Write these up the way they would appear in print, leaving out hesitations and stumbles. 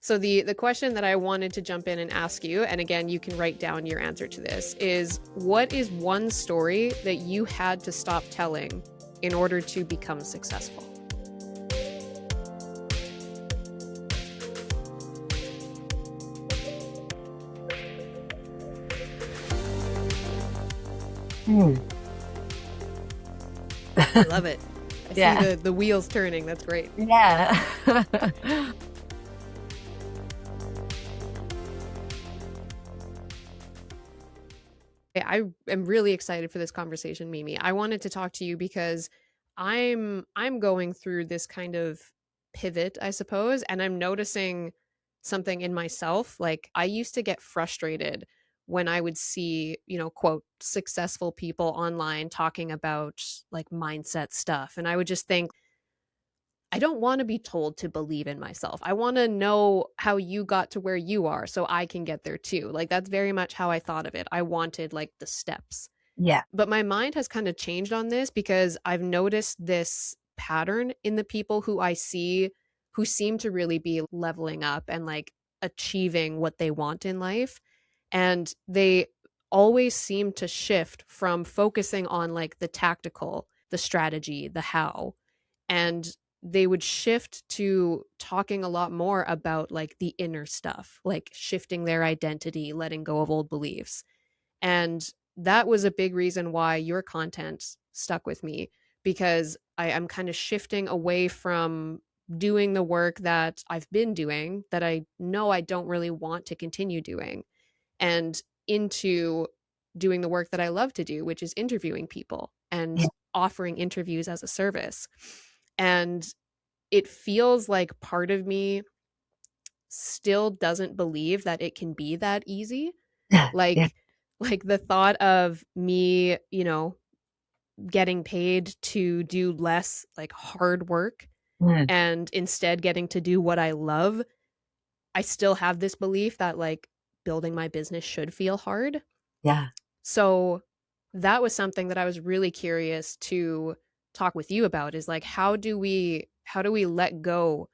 So the question that I wanted to jump in and ask you, and again, you can write down your answer to this, is what is one story that you had to stop telling in order to become successful? Hmm. I love it. I see Yeah. the wheels turning. That's great. Yeah. I am really excited for this conversation, Mimi. I wanted to talk to you because I'm going through this kind of pivot, I suppose, and I'm noticing something in myself. Like I used to get frustrated when I would see, quote, successful people online talking about like mindset stuff. And I would just think, I don't want to be told to believe in myself. I want to know how you got to where you are so I can get there too. Like that's very much how I thought of it. I wanted like the steps. Yeah. But my mind has kind of changed on this because I've noticed this pattern in the people who I see who seem to really be leveling up and like achieving what they want in life. And they always seem to shift from focusing on like the tactical, the strategy, the how, and they would shift to talking a lot more about like the inner stuff, like shifting their identity, letting go of old beliefs. And that was a big reason why your content stuck with me because I'm kind of shifting away from doing the work that I've been doing that I know I don't really want to continue doing and into doing the work that I love to do, which is interviewing people and Yeah. offering interviews as a service. And it feels like part of me still doesn't believe that it can be that easy. Yeah. Like the thought of me, getting paid to do less like hard work Mm. and instead getting to do what I love, I still have this belief that like building my business should feel hard. Yeah. So that was something that I was really curious to talk with you about is like how do we let go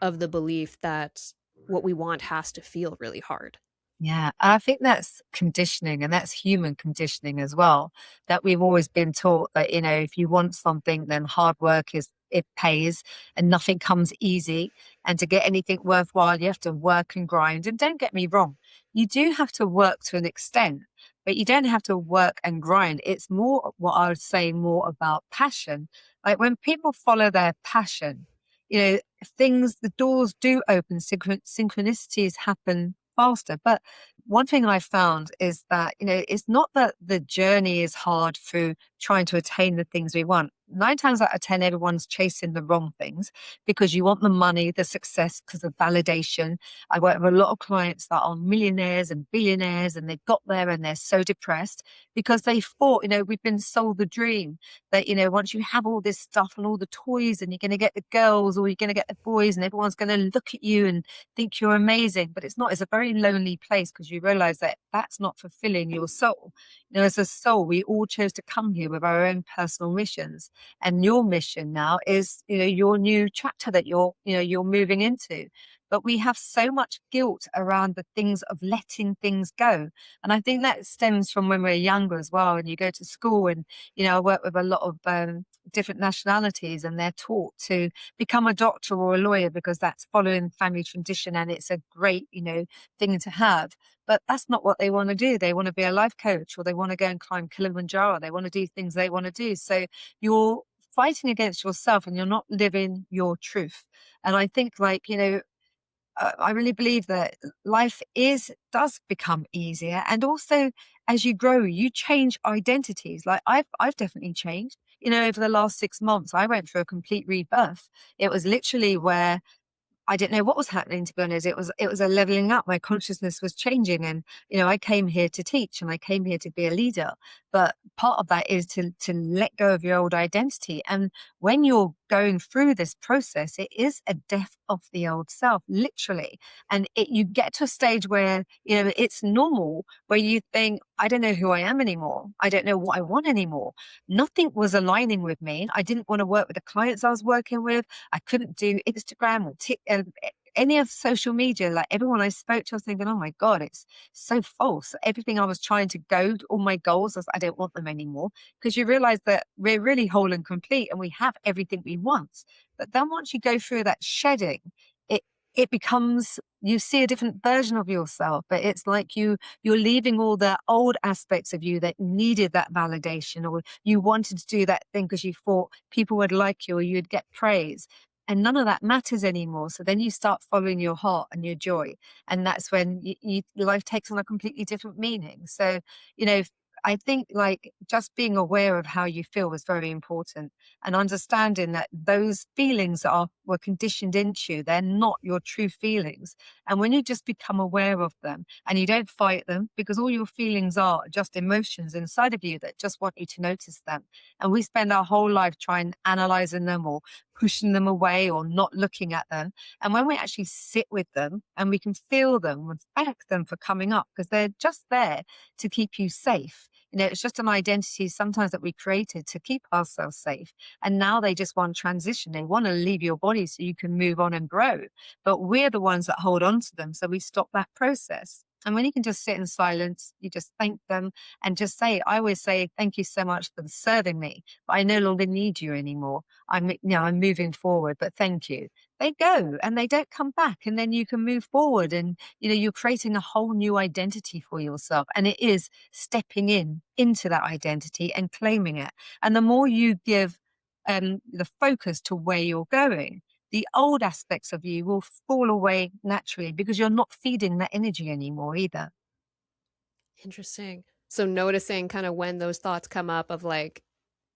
of the belief that what we want has to feel really hard. Yeah, I think that's conditioning and that's human conditioning as well. That we've always been taught that, if you want something, then hard work it pays and nothing comes easy. And to get anything worthwhile, you have to work and grind. And don't get me wrong, you do have to work to an extent, but you don't have to work and grind. It's more what I would say more about passion. Like when people follow their passion, the doors do open, synchronicities happen faster. But one thing I found is that, it's not that the journey is hard through trying to attain the things we want. 9 times out of 10, everyone's chasing the wrong things because you want the money, the success, because of validation. I work with a lot of clients that are millionaires and billionaires, and they've got there and they're so depressed because they thought, we've been sold the dream that, once you have all this stuff and all the toys and you're going to get the girls or you're going to get the boys and everyone's going to look at you and think you're amazing, but it's not. It's a very lonely place because you realize that that's not fulfilling your soul. As a soul, we all chose to come here with our own personal missions, and your mission now is, your new chapter that you're moving into. But we have so much guilt around the things of letting things go, and I think that stems from when we're younger as well. And you go to school, and I work with a lot of different nationalities, and they're taught to become a doctor or a lawyer because that's following family tradition and it's a great, thing to have. But that's not what they want to do. They want to be a life coach, or they want to go and climb Kilimanjaro. They want to do things they want to do. So you're fighting against yourself and you're not living your truth. And I think, like, I really believe that life does become easier, and also as you grow, you change identities. Like I've definitely changed. Over the last 6 months, I went through a complete rebirth. It was literally where I didn't know what was happening, to be honest. It was a leveling up. My consciousness was changing, and I came here to teach, and I came here to be a leader. But part of that is to let go of your old identity. And when you're going through this process, it is a death of the old self, literally. And you get to a stage where it's normal, where you think, I don't know who I am anymore. I don't know what I want anymore. Nothing was aligning with me. I didn't want to work with the clients I was working with. I couldn't do Instagram or any of social media, like everyone I spoke to, I was thinking, oh my God, it's so false. Everything I was trying to go, all my goals, I don't want them anymore. Because you realize that we're really whole and complete and we have everything we want. But then once you go through that shedding, it it becomes, you see a different version of yourself, but it's like you're leaving all the old aspects of you that needed that validation, or you wanted to do that thing because you thought people would like you or you'd get praise, and none of that matters anymore. So then you start following your heart and your joy, and that's when life takes on a completely different meaning. So, you know, I think like just being aware of how you feel was very important, and understanding that those feelings were conditioned into you. They're not your true feelings. And when you just become aware of them and you don't fight them, because all your feelings are just emotions inside of you that just want you to notice them. And we spend our whole life trying analyzing them or pushing them away or not looking at them. And when we actually sit with them and we can feel them and thank them for coming up, because they're just there to keep you safe. You know, it's just an identity sometimes that we created to keep ourselves safe. And now they just want transition. They want to leave your body so you can move on and grow. But we're the ones that hold on to them. So we stop that process. And when you can just sit in silence, you just thank them and just say, I always say, thank you so much for serving me, but I no longer need you anymore. I'm moving forward, but thank you. They go and they don't come back. And then you can move forward and, you're creating a whole new identity for yourself. And it is stepping into that identity and claiming it. And the more you give the focus to where you're going, the old aspects of you will fall away naturally because you're not feeding that energy anymore either. Interesting. So noticing kind of when those thoughts come up of like,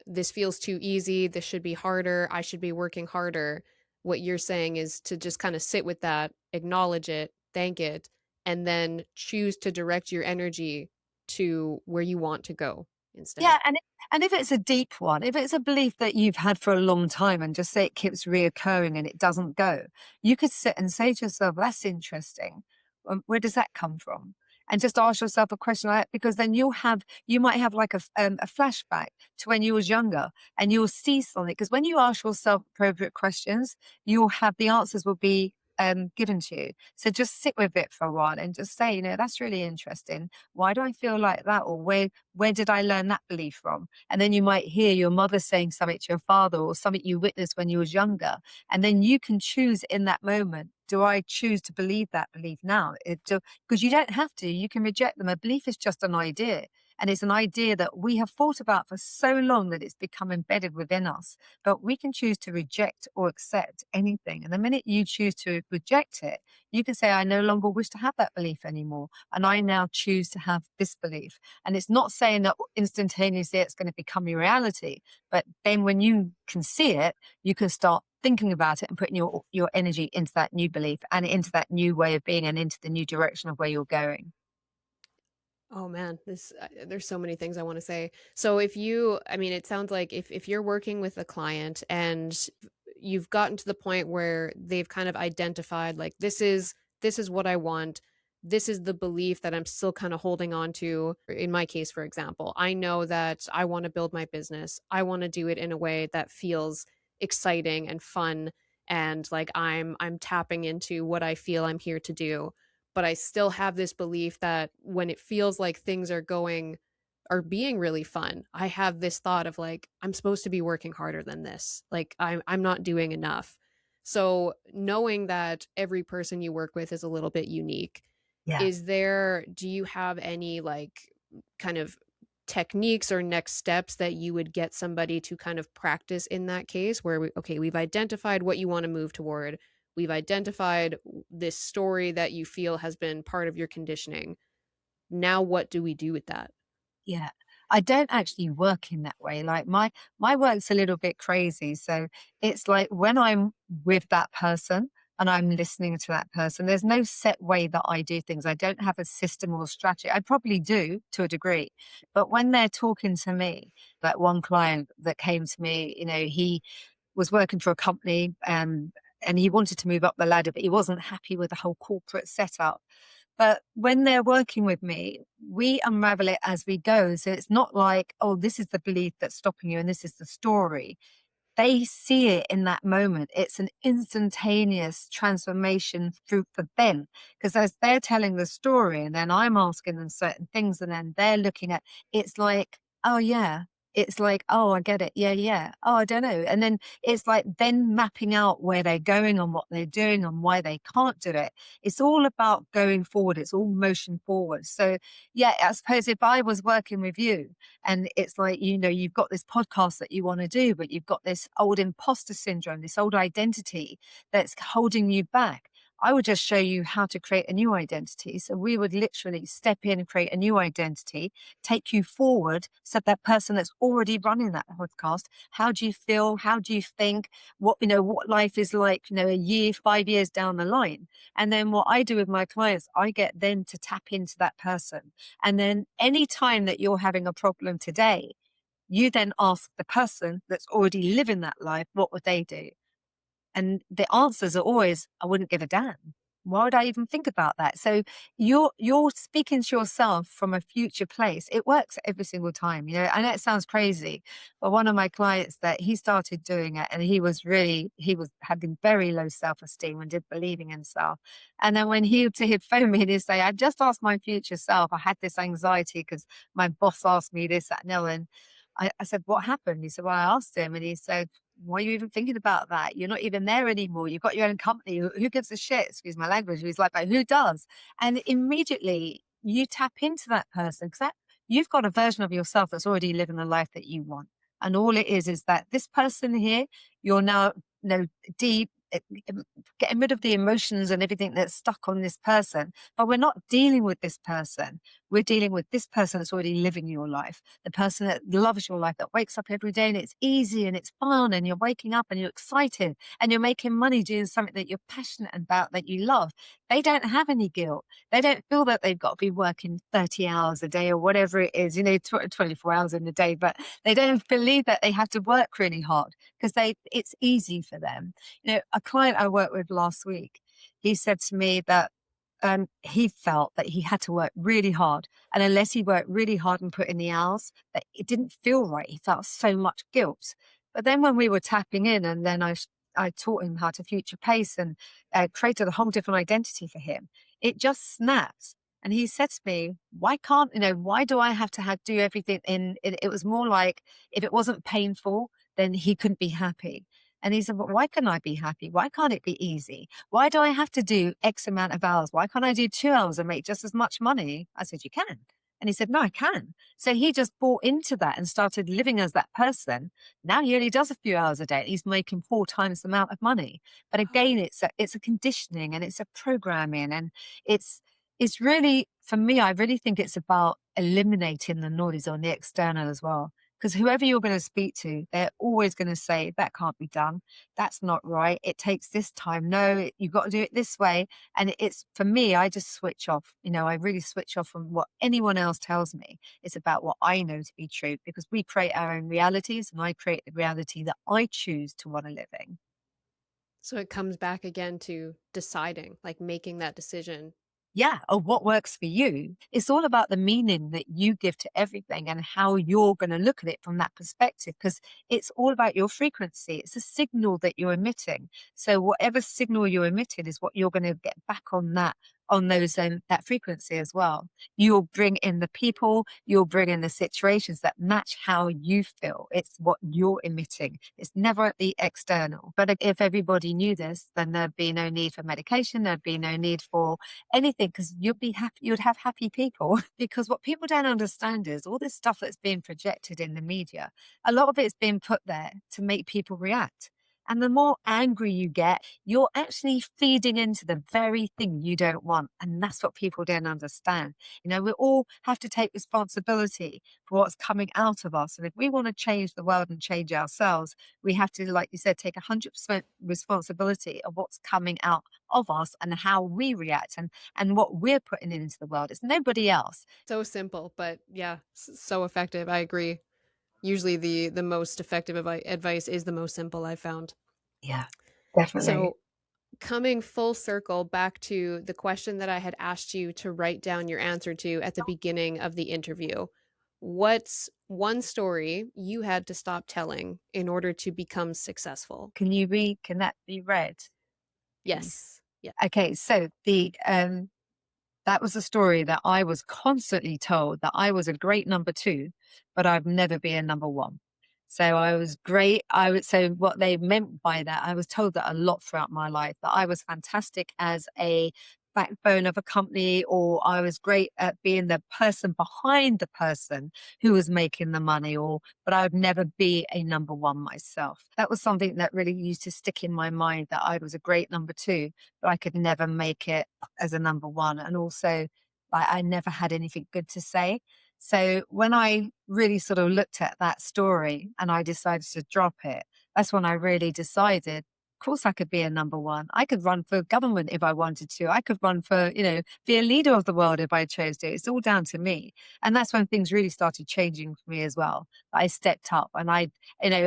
this feels too easy, this should be harder, I should be working harder. What you're saying is to just kind of sit with that, acknowledge it, thank it, and then choose to direct your energy to where you want to go instead. Yeah, and if it's a deep one, if it's a belief that you've had for a long time and just say it keeps reoccurring and it doesn't go, you could sit and say to yourself, "That's interesting. Where does that come from?" And just ask yourself a question like that, because then you might have like a flashback to when you was younger, and you'll see something. Because when you ask yourself appropriate questions, you'll have the answers will be given to you. So just sit with it for a while and just say, that's really interesting. Why do I feel like that? Or where did I learn that belief from? And then you might hear your mother saying something to your father or something you witnessed when you was younger. And then you can choose in that moment, do I choose to believe that belief now? Because you don't have to, you can reject them. A belief is just an idea. And it's an idea that we have thought about for so long that it's become embedded within us. But we can choose to reject or accept anything. And the minute you choose to reject it, you can say, I no longer wish to have that belief anymore. And I now choose to have this belief. And it's not saying that instantaneously it's going to become your reality. But then when you can see it, you can start thinking about it and putting your energy into that new belief and into that new way of being and into the new direction of where you're going. Oh man, this there's so many things I want to say. So if you, I mean, it sounds like if you're working with a client and you've gotten to the point where they've kind of identified like this is what I want. This is the belief that I'm still kind of holding on to. In my case, for example, I know that I want to build my business. I want to do it in a way that feels exciting and fun and like I'm tapping into what I feel I'm here to do, but I still have this belief that when it feels like things are being really fun, I have this thought of like, I'm supposed to be working harder than this. Like I'm not doing enough. So knowing that every person you work with is a little bit unique, Yeah. do you have any like kind of techniques or next steps that you would get somebody to kind of practice in that case where we've identified what you want to move toward, we've identified this story that you feel has been part of your conditioning, now what do we do with that? Yeah. I don't actually work in that way. Like my work's a little bit crazy. So it's like when I'm with that person and I'm listening to that person, there's no set way that I do things. I don't have a system or strategy. I probably do to a degree. But when they're talking to me, like one client that came to me, he was working for a company, and he wanted to move up the ladder, but he wasn't happy with the whole corporate setup. But when they're working with me, we unravel it as we go. So it's not like, oh, this is the belief that's stopping you and this is the story. they see it in that moment. It's an instantaneous transformation through for them. Because as they're telling the story and then I'm asking them certain things and then they're looking at it's like, oh yeah. It's like, oh, I get it. Yeah, yeah. Oh, I don't know. And then it's like then mapping out where they're going and what they're doing and why they can't do it. It's all about going forward. It's all motion forward. So yeah, I suppose if I was working with you and it's like, you've got this podcast that you want to do, but you've got this old imposter syndrome, this old identity that's holding you back. I would just show you how to create a new identity. So we would literally step in and create a new identity, take you forward. So that person that's already running that podcast, how do you feel? How do you think? What life is like, a year, 5 years down the line. And then what I do with my clients, I get them to tap into that person. And then any time that you're having a problem today, you then ask the person that's already living that life, what would they do? And the answers are always, I wouldn't give a damn. Why would I even think about that? So you're speaking to yourself from a future place. It works every single time. I know it sounds crazy, but one of my clients that he started doing it and he was having very low self-esteem and didn't believe in himself. And then when he'd phone me and he'd say, I just asked my future self, I had this anxiety because my boss asked me this, that, and the other. And I said, what happened? He said, well, I asked him and he said, why are you even thinking about that? You're not even there anymore. You've got your own company. Who gives a shit? Excuse my language. He's like, but who does? And immediately you tap into that person because you've got a version of yourself that's already living the life that you want. And all it is that this person here, you're now, deep, getting rid of the emotions and everything that's stuck on this person. But we're not dealing with this person. We're dealing with this person that's already living your life, the person that loves your life, that wakes up every day and it's easy and it's fun and you're waking up and you're excited and you're making money doing something that you're passionate about, that you love. They don't have any guilt. They don't feel that they've got to be working 30 hours a day or whatever it is, 24 hours in a day, but they don't believe that they have to work really hard because it's easy for them. A client I worked with last week, he said to me that he felt that he had to work really hard. And unless he worked really hard and put in the hours, that it didn't feel right. He felt so much guilt. But then when we were tapping in and then I taught him how to future pace and created a whole different identity for him, it just snapped. And he said to me, why do I have to do everything it was more like if it wasn't painful, then he couldn't be happy. And he said, but why can I be happy? Why can't it be easy? Why do I have to do X amount of hours? Why can't I do 2 hours and make just as much money? I said, you can. And he said, no, I can. So he just bought into that and started living as that person. Now he only does a few hours a day. He's making 4 times the amount of money. But again, it's a conditioning and it's a programming and it's, it's really, for me, I really think it's about eliminating the noise on the external as well. Because whoever you're going to speak to, they're always going to say, that can't be done. That's not right. It takes this time. No, you've got to do it this way. And it's for me, I just switch off. I really switch off from what anyone else tells me. It's about what I know to be true because we create our own realities and I create the reality that I choose to want to live in. So it comes back again to deciding, like making that decision. Yeah, of what works for you. It's all about the meaning that you give to everything and how you're going to look at it from that perspective, because it's all about your frequency. It's a signal that you're emitting. So whatever signal you're emitting is what you're going to get back on that frequency as well. You'll bring in the people, you'll bring in the situations that match how you feel. It's what you're emitting. It's never the external. But if everybody knew this, then there'd be no need for medication. There'd be no need for anything because you'd be happy, you'd have happy people. Because what people don't understand is all this stuff that's being projected in the media, a lot of it's being put there to make people react. And the more angry you get, you're actually feeding into the very thing you don't want. And that's what people don't understand. We all have to take responsibility for what's coming out of us. And if we want to change the world and change ourselves, we have to, like you said, take 100% responsibility of what's coming out of us and how we react and what we're putting into the world. It's nobody else. So simple, but yeah, so effective. I agree. Usually the most effective advice is the most simple, I found. Yeah, definitely. So coming full circle back to the question that I had asked you to write down your answer to at the beginning of the interview. What's one story you had to stop telling in order to become successful? Can that be read, please? Yes. Yeah. Okay, so the that was a story that I was constantly told that I was a great number two, but I'd never be a number one. So I was great. I would say what they meant by that, I was told that a lot throughout my life, that I was fantastic as a backbone of a company, or I was great at being the person behind the person who was making the money, or but I would never be a number one myself. That was something that really used to stick in my mind, that I was a great number two, but I could never make it as a number one. And also, like, I never had anything good to say. So when I really sort of looked at that story and I decided to drop it, that's when I really decided, of course, I could be a number one. I could run for government if I wanted to. I could run for, be a leader of the world if I chose to. It's all down to me. And that's when things really started changing for me as well. I stepped up and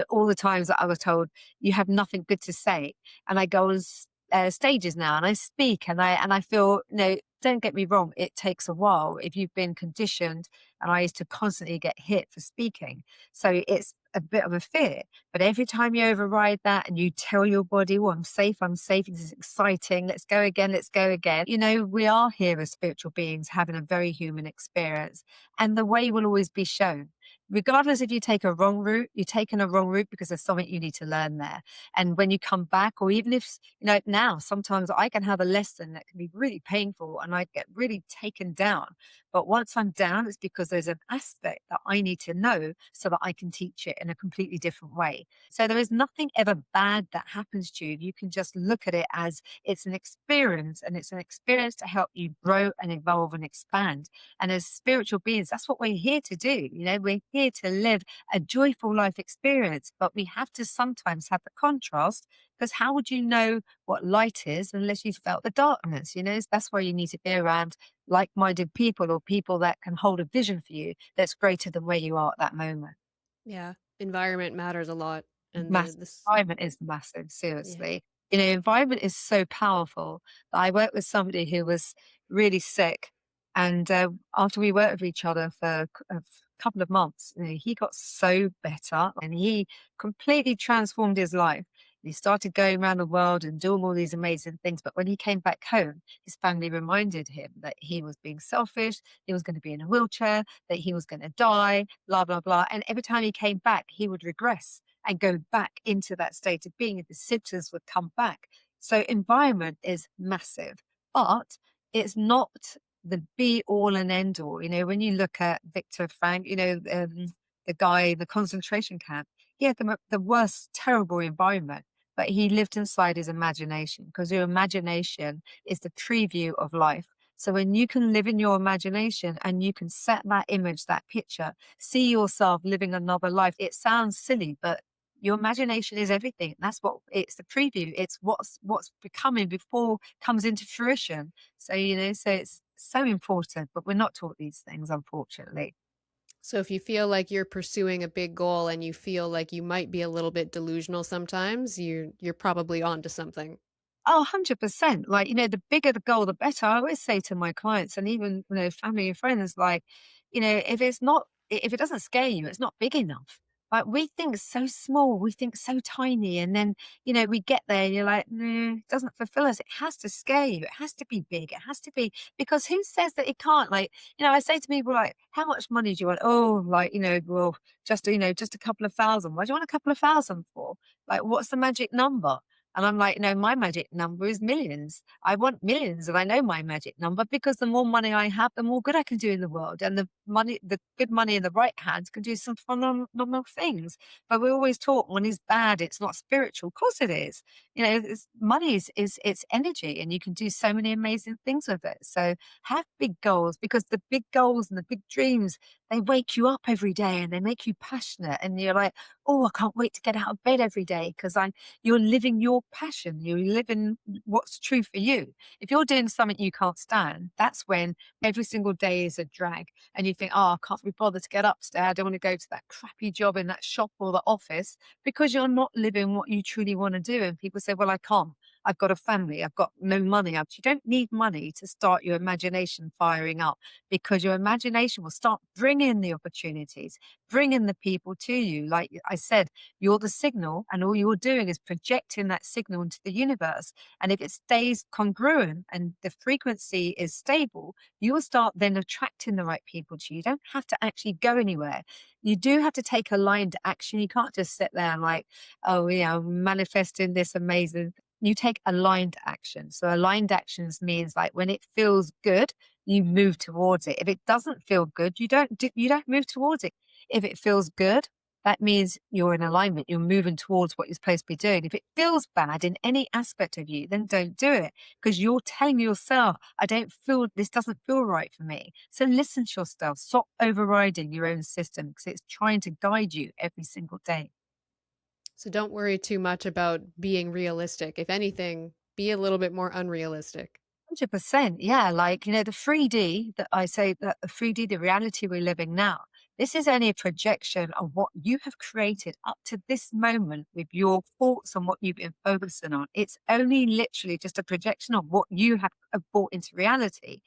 all the times that I was told, you have nothing good to say. And I go on stages now and I speak and I feel, don't get me wrong, it takes a while if you've been conditioned, and I used to constantly get hit for speaking. So it's a bit of a fear. But every time you override that and you tell your body, oh, I'm safe, this is exciting, let's go again, let's go again. We are here as spiritual beings having a very human experience, and the way will always be shown. Regardless if you take a wrong route, you're taking a wrong route because there's something you need to learn there. And when you come back, or even if, now sometimes I can have a lesson that can be really painful and I get really taken down. But once I'm down, it's because there's an aspect that I need to know so that I can teach it in a completely different way. So there is nothing ever bad that happens to you. You can just look at it as it's an experience, and it's an experience to help you grow and evolve and expand. And as spiritual beings, that's what we're here to do. We're here to live a joyful life experience, but we have to sometimes have the contrast, because how would you know what light is unless you felt the darkness? That's why you need to be around like-minded people, or people that can hold a vision for you that's greater than where you are at that moment. Yeah. Environment matters a lot. And the Massive. this Environment is massive, yeah. seriously. Environment is so powerful. I worked with somebody who was really sick, and after we worked with each other for a couple of months, he got so better and he completely transformed his life. He started going around the world and doing all these amazing things. But when he came back home, his family reminded him that he was being selfish, he was going to be in a wheelchair, that he was going to die, blah, blah, blah. And every time he came back, he would regress and go back into that state of being. The symptoms would come back. So environment is massive, but it's not the be all and end all. When you look at Viktor Frank, the guy, the concentration camp, he had the worst, terrible environment, but he lived inside his imagination, because your imagination is the preview of life. So when you can live in your imagination and you can set that image, that picture, see yourself living another life, it sounds silly, but your imagination is everything. That's what it's the preview. It's what's becoming before comes into fruition. So it's so important, but we're not taught these things, unfortunately. So if you feel like you're pursuing a big goal and you feel like you might be a little bit delusional sometimes, you're probably onto something. Oh, 100%. Like, the bigger the goal, the better. I always say to my clients and even, family and friends, like, if it doesn't scare you, it's not big enough. Like, we think so small, we think so tiny. And then, we get there and you're like, no, it doesn't fulfill us. It has to scare you. It has to be big. It has to be, because who says that it can't? Like, I say to people, like, how much money do you want? Oh, like, well, just a couple of thousand. What do you want a couple of thousand for? Like, what's the magic number? And I'm like, no, my magic number is millions. I want millions. And I know my magic number, because the more money I have, the more good I can do in the world. And the good money in the right hands can do some phenomenal things. But we always talk, money's bad, it's not spiritual. Of course it is. Money is it's energy, and you can do so many amazing things with it. So have big goals, because the big goals and the big dreams, they wake you up every day and they make you passionate. And you're like, oh, I can't wait to get out of bed every day, because you're living your passion. You're living what's true for you. If you're doing something you can't stand, that's when every single day is a drag. And you think, oh, I can't be bothered to get up today. I don't want to go to that crappy job in that shop or the office, because you're not living what you truly want to do. And people say, well, I can't. I've got a family, I've got no money. You don't need money to start your imagination firing up, because your imagination will start bringing the opportunities, bringing the people to you. Like I said, you're the signal, and all you're doing is projecting that signal into the universe. And if it stays congruent and the frequency is stable, you will start then attracting the right people to you. You don't have to actually go anywhere. You do have to take aligned action. You can't just sit there and like, oh, yeah, I'm manifesting this amazing. You take aligned action. So aligned actions means like when it feels good, you move towards it. If it doesn't feel good, you don't move towards it. If it feels good, that means you're in alignment. You're moving towards what you're supposed to be doing. If it feels bad in any aspect of you, then don't do it, because you're telling yourself, I don't feel, this doesn't feel right for me. So listen to yourself. Stop overriding your own system, because it's trying to guide you every single day. So don't worry too much about being realistic. If anything, be a little bit more unrealistic. 100%. Yeah. Like, the 3D that I say, that the 3D, the reality we're living now, this is only a projection of what you have created up to this moment with your thoughts and what you've been focusing on. It's only literally just a projection of what you have brought into reality.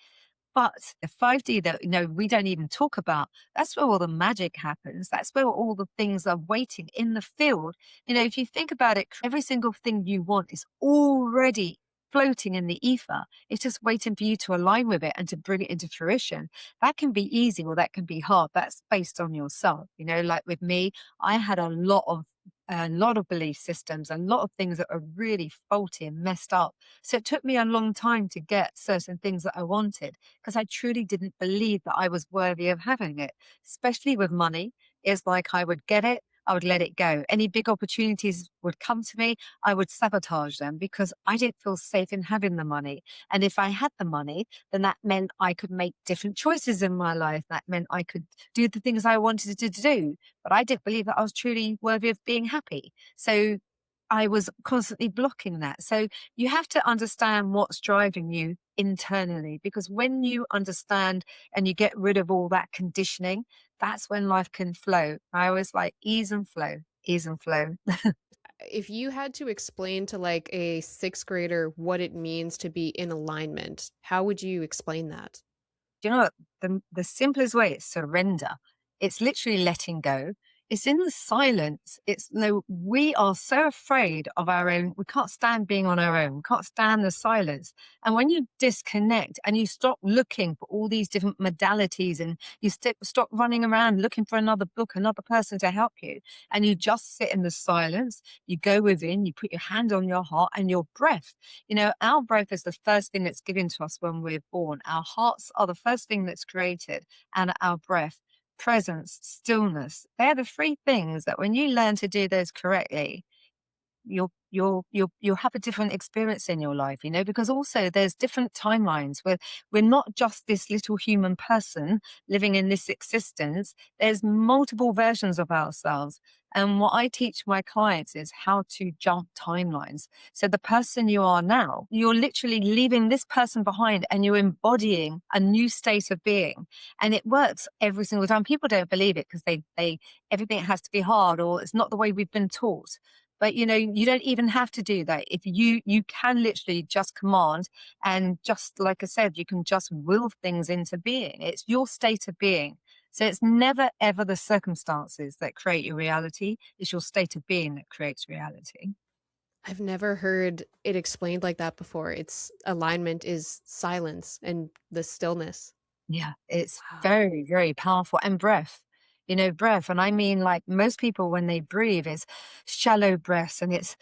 But the 5D that, we don't even talk about, that's where all the magic happens. That's where all the things are waiting in the field. If you think about it, every single thing you want is already floating in the ether. It's just waiting for you to align with it and to bring it into fruition. That can be easy or that can be hard. That's based on yourself. Like with me, I had a lot of belief systems, a lot of things that are really faulty and messed up. So it took me a long time to get certain things that I wanted, because I truly didn't believe that I was worthy of having it, especially with money. It's like I would get it, I would let it go. Any big opportunities would come to me, I would sabotage them because I didn't feel safe in having the money. And if I had the money, then that meant I could make different choices in my life. That meant I could do the things I wanted to do. But I didn't believe that I was truly worthy of being happy. So I was constantly blocking that. So you have to understand what's driving you internally, because when you understand and you get rid of all that conditioning, that's when life can flow. I always like ease and flow, ease and flow. If you had to explain to like a sixth grader what it means to be in alignment, how would you explain that? Do you know what? The simplest way is surrender. It's literally letting go. It's in the silence. It's no, we are so afraid of our own. We can't stand being on our own. We can't stand the silence. And when you disconnect and you stop looking for all these different modalities, and you stop running around looking for another book, another person to help you, and you just sit in the silence, you go within, you put your hand on your heart and your breath. Our breath is the first thing that's given to us when we're born. Our hearts are the first thing that's created, and our breath, presence, stillness. They're the three things that when you learn to do those correctly, you'll have a different experience in your life, because also there's different timelines where we're not just this little human person living in this existence. There's multiple versions of ourselves. And what I teach my clients is how to jump timelines. So the person you are now, you're literally leaving this person behind and you're embodying a new state of being. And it works every single time. People don't believe it because they everything has to be hard, or it's not the way we've been taught. But you don't even have to do that. If you can literally just command, and just like I said, you can just will things into being. It's your state of being. So it's never ever the circumstances that create your reality. It's your state of being that creates reality. I've never heard it explained like that before. It's alignment is silence and the stillness. Yeah, it's Wow. very, very powerful. And breath, breath. And I mean, like most people, when they breathe, it's shallow breaths, and it's,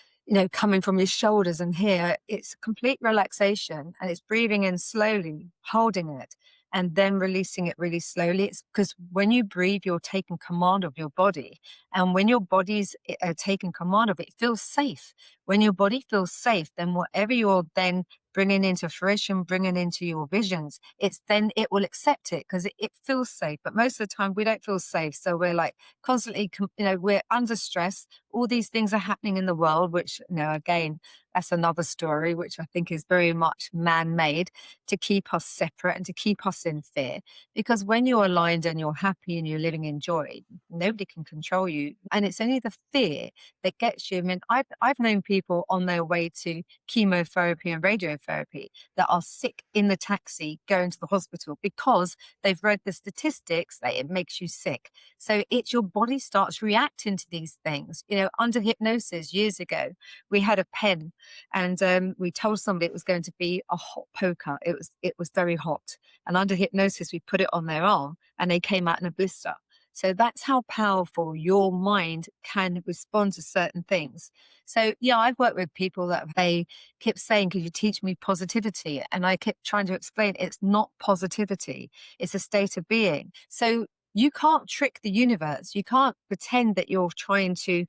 coming from your shoulders, and here it's complete relaxation, and it's breathing in slowly, holding it, and then releasing it really slowly. It's because when you breathe, you're taking command of your body. And when your body's taking command of it, it feels safe. When your body feels safe, then whatever you're then bringing into fruition, bringing into your visions, it will accept it because it feels safe. But most of the time we don't feel safe. So we're like constantly, we're under stress. All these things are happening in the world, which, again, That's another story, which I think is very much man made to keep us separate and to keep us in fear. Because when you're aligned and you're happy and you're living in joy, nobody can control you. And it's only the fear that gets you. I mean, I've known people on their way to chemotherapy and radiotherapy that are sick in the taxi going to the hospital because they've read the statistics that it makes you sick. So it's your body starts reacting to these things. You know, under hypnosis years ago, we had a pen and we told somebody it was going to be a hot poker. It was very hot. And under hypnosis, we put it on their arm and they came out in a blister. So that's how powerful your mind can respond to certain things. So yeah, I've worked with people that they kept saying, could you teach me positivity? And I kept trying to explain it's not positivity. It's a state of being. So you can't trick the universe. You can't pretend that you're trying to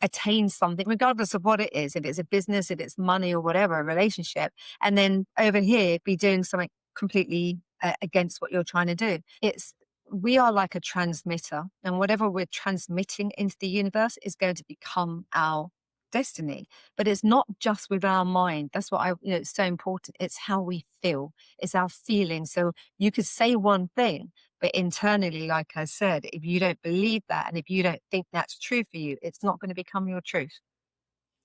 attain something, regardless of what it is, if it's a business, if it's money or whatever, a relationship, and then over here be doing something completely against what you're trying to do. We are like a transmitter, and whatever we're transmitting into the universe is going to become our destiny. But it's not just with our mind. That's what it's so important. It's how we feel. It's our feeling. So you could say one thing, but internally, like I said, if you don't believe that and if you don't think that's true for you, it's not going to become your truth.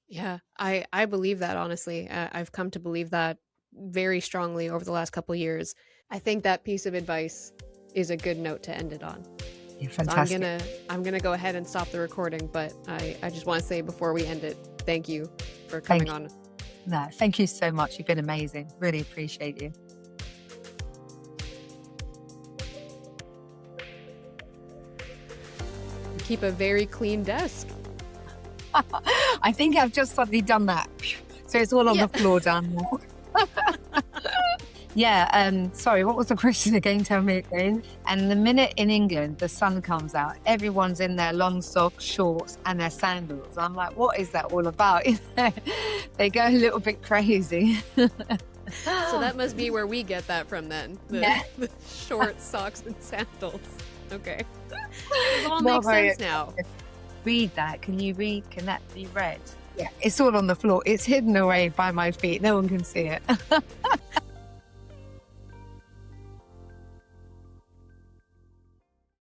Yeah, I believe that honestly. I've come to believe that very strongly over the last couple years. I think that piece of advice is a good note to end it on. Yeah, So fantastic. I'm gonna go ahead and stop the recording, but I just want to say before we end it, thank you for coming Thank you. on. No, thank you so much. You've been amazing. Really appreciate you. Keep a very clean desk. I think I've just suddenly done that. So it's all on Yeah. the floor down there. Yeah, sorry, what was the question again? Tell me again. And the minute in England the sun comes out, everyone's in their long socks, shorts, and their sandals. I'm like, what is that all about? They go a little bit crazy. So that must be where we get that from then. Yeah. The short socks and sandals. Okay. It all Not makes very sense now. Read that. Can you read? Can that be read? Yeah, it's all on the floor. It's hidden away by my feet. No one can see it.